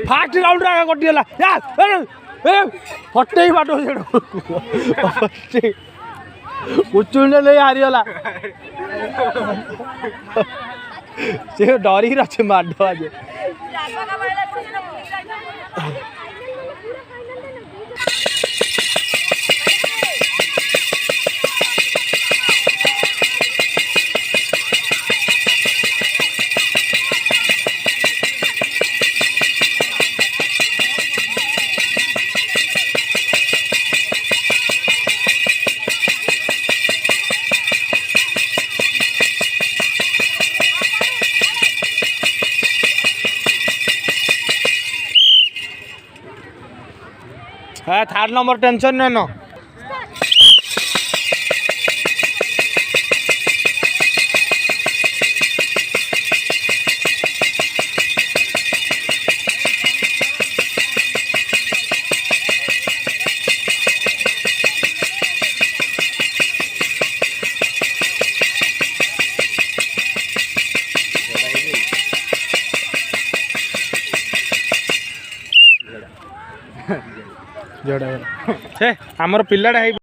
fast round रे कटिगला यार फटे बाटो उचुंडे नहीं हारीगला से डरी रहे माड आज हाँ थर्ड नंबर टेंशन नहीं न जोड़ा छे आमर पिलाटा है